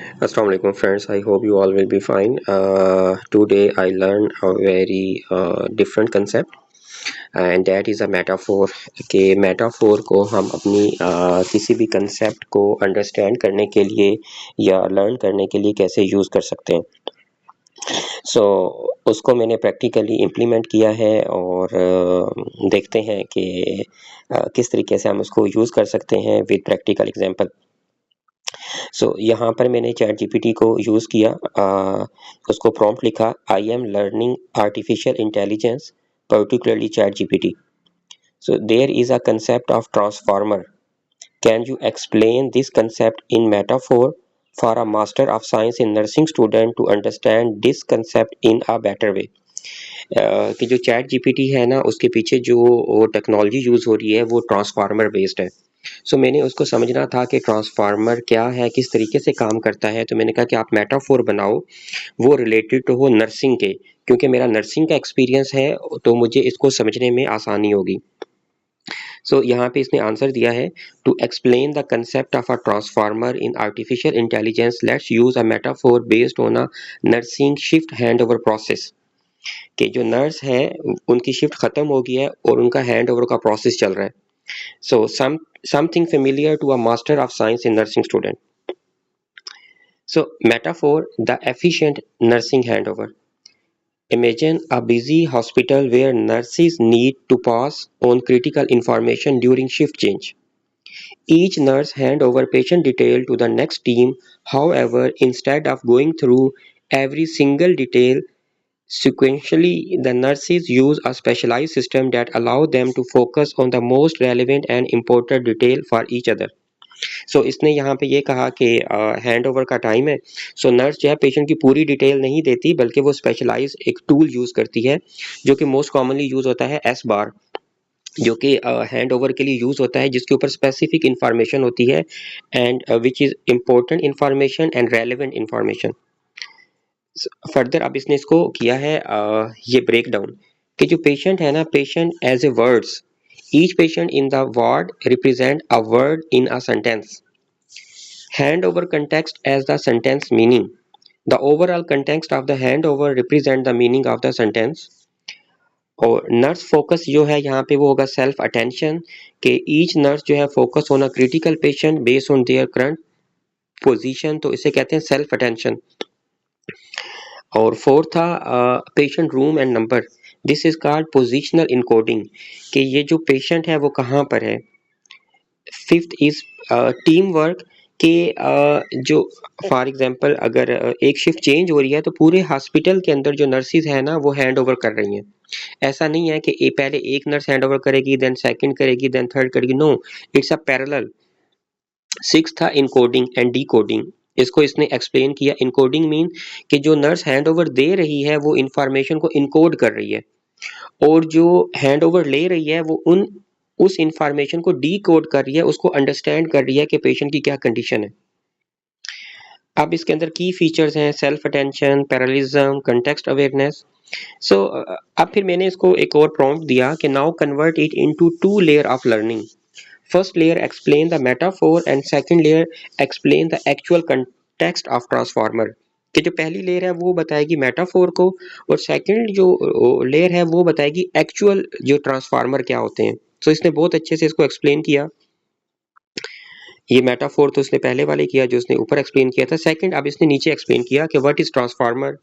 Assalamu alaikum friends. I hope you all will be fine. Today I learned a very different concept and that is a metaphor. कि metaphor को हम अपनी किसी भी concept को understand करने के लिए या learn करने के लिए कैसे use कर सकते हैं. So उसको मैंने practically implement किया है और देखते हैं कि किस तरीके से हम उसको use कर सकते हैं with practical example. यहाँ पर मैंने चैट जीपीटी को यूज़ किया, उसको प्रॉम्प्ट लिखा I am learning artificial intelligence particularly chat gpt. So there is a concept of transformer. Can you explain this concept in metaphor for a master of science in nursing student to understand this concept in a better way? कि जो chat GPT है ना उसके पीछे जो technology use हो रही है वो ट्रांसफार्मर बेस्ड है. मैंने उसको समझना था कि ट्रांसफार्मर क्या है, किस तरीके से काम करता है. तो मैंने कहा कि आप मेटाफोर बनाओ वो रिलेटेड तो हो नर्सिंग के, क्योंकि मेरा नर्सिंग का एक्सपीरियंस है तो मुझे इसको समझने में आसानी होगी. यहाँ पे इसने आंसर दिया है to explain the concept of a transformer in artificial intelligence let's use a metaphor based on a nursing shift hand over process. कि जो नर्स है उनकी शिफ्ट खत्म हो गई है और उनका हैंड ओवर का प्रोसेस चल रहा है. Something familiar to a master of science in nursing student. Metaphor, the efficient nursing handover. Imagine a busy hospital where nurses need to pass on critical information during shift change. Each nurse hand over patient detail to the next team. However, instead of going through every single detail sequentially, the nurses use a specialized system that allow them to focus on the most relevant and important detail for each other. इसने यहाँ पे ये कहा कि hand over का time है. Nurse जो है पेशेंट की पूरी डिटेल नहीं देती बल्कि वो स्पेशलाइज एक टूल यूज़ करती है जो कि मोस्ट कॉमनली यूज़ होता है एस बार, जो कि हैंड ओवर के लिए यूज़ होता है, जिसके ऊपर स्पेसिफिक इंफॉर्मेशन होती है and which is important information and relevant information. Further अब इसने इसको किया है ये ब्रेक डाउन कि जो पेशेंट है ना, patient as a words, each patient in the ward represent a word in a sentence. Handover context as the sentence meaning. The overall context of the handover represent the meaning of the sentence. और nurse focus जो है यहाँ पे वो होगा self attention, कि each nurse जो है फोकस होना critical patient based on their current position, तो इसे कहते हैं सेल्फ अटेंशन. और फोर्थ था patient room and number. This is called positional encoding, कि ये जो पेशेंट है वो कहाँ पर है. फिफ्थ इज टीम वर्क, कि जो फॉर एग्जांपल अगर एक शिफ्ट चेंज हो रही है तो पूरे हॉस्पिटल के अंदर जो नर्सिस है ना वो हैंड ओवर कर रही हैं. ऐसा नहीं है कि पहले एक नर्स हैंड ओवर करेगी, देन सेकंड करेगी, देन थर्ड करेगी. No, it's a parallel. Six था इनकोडिंग एंड डीकोडिंग. इसको इसने एक्सप्लेन किया. इनकोडिंग मीन कि जो नर्स हैंड ओवर दे रही है वो इंफॉर्मेशन को इनकोड कर रही है, और जो हैंड ओवर ले रही है वो उस इंफॉर्मेशन को डी कोड कर रही है, उसको अंडरस्टैंड कर रही है कि पेशेंट की क्या कंडीशन है. अब इसके अंदर की फीचर्स हैं self attention, parallelism, context awareness. अब फिर मैंने इसको एक और प्रॉम्प्ट दिया कि now convert it into two layer of learning. First layer explain the metaphor and second layer explain the actual context of transformer. कि जो पहली लेयर है वो बताएगी मेटाफोर को, और सेकंड जो लेयर है वो बताएगी एक्चुअल जो ट्रांसफार्मर क्या होते हैं. इसने बहुत अच्छे से इसको एक्सप्लेन किया. ये मेटाफोर तो उसने पहले वाले किया जो उसने ऊपर एक्सप्लेन किया था. सेकंड अब इसने नीचे एक्सप्लेन किया कि what is transformer,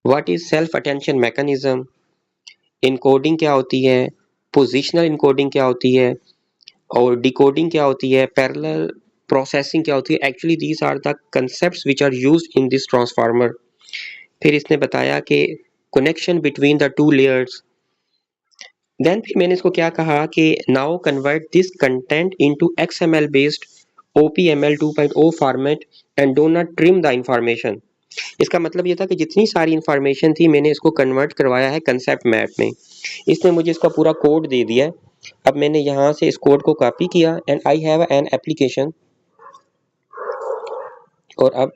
what is self attention mechanism, encoding क्या होती है, पोजिशनल इनकोडिंग क्या होती है, और डिकोडिंग क्या होती है, पैरेलल प्रोसेसिंग क्या होती है. Actually these are the concepts which are used in this transformer. फिर इसने बताया कि connection between the two layers. Then फिर मैंने इसको क्या कहा कि now convert this content into XML based OPML 2.0 format and do not trim the information. इसका मतलब ये था कि जितनी सारी इंफॉर्मेशन थी मैंने इसको कन्वर्ट करवाया है कंसेप्ट मैप में. इसने मुझे इसका पूरा कोड दे दिया है. अब मैंने यहाँ से इस कोड को कॉपी किया and I have an application. और अब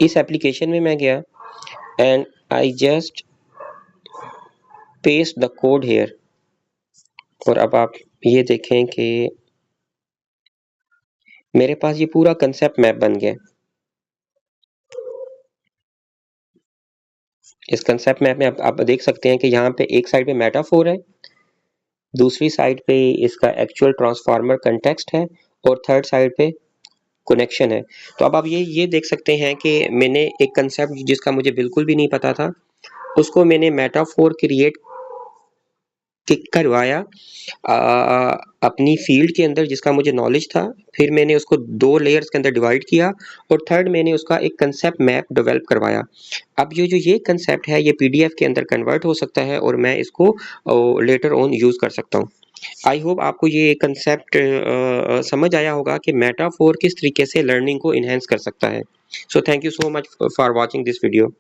इस एप्लीकेशन में मैं गया and I just paste the code here. और अब आप ये देखें कि मेरे पास ये पूरा कंसेप्ट मैप बन गया। इस कंसेप्ट मैप में आप देख सकते हैं कि यहाँ पे एक साइड पे मेटाफोर है, दूसरी साइड पे इसका एक्चुअल ट्रांसफार्मर कंटेक्स्ट है और थर्ड साइड पे कनेक्शन है। तो अब आप ये देख सकते हैं कि मैंने एक कंसेप्ट जिसका मुझे बिल्कुल भी नहीं पता था, उसको मैंने मेटाफोर क्रिएट करवाया अपनी फील्ड के अंदर जिसका मुझे नॉलेज था, फिर मैंने उसको 2 लेयर्स के अंदर डिवाइड किया और थर्ड मैंने उसका एक कंसेप्ट मैप डेवलप करवाया। अब ये कंसेप्ट है ये पीडीएफ के अंदर कन्वर्ट हो सकता है और मैं इसको लेटर ऑन यूज़ कर सकता हूँ। आई होप आपको ये कंसेप्ट समझ आया होगा कि मेटाफोर किस तरीके से लर्निंग को इन्हेंस कर सकता है। So thank you so much for watching this video.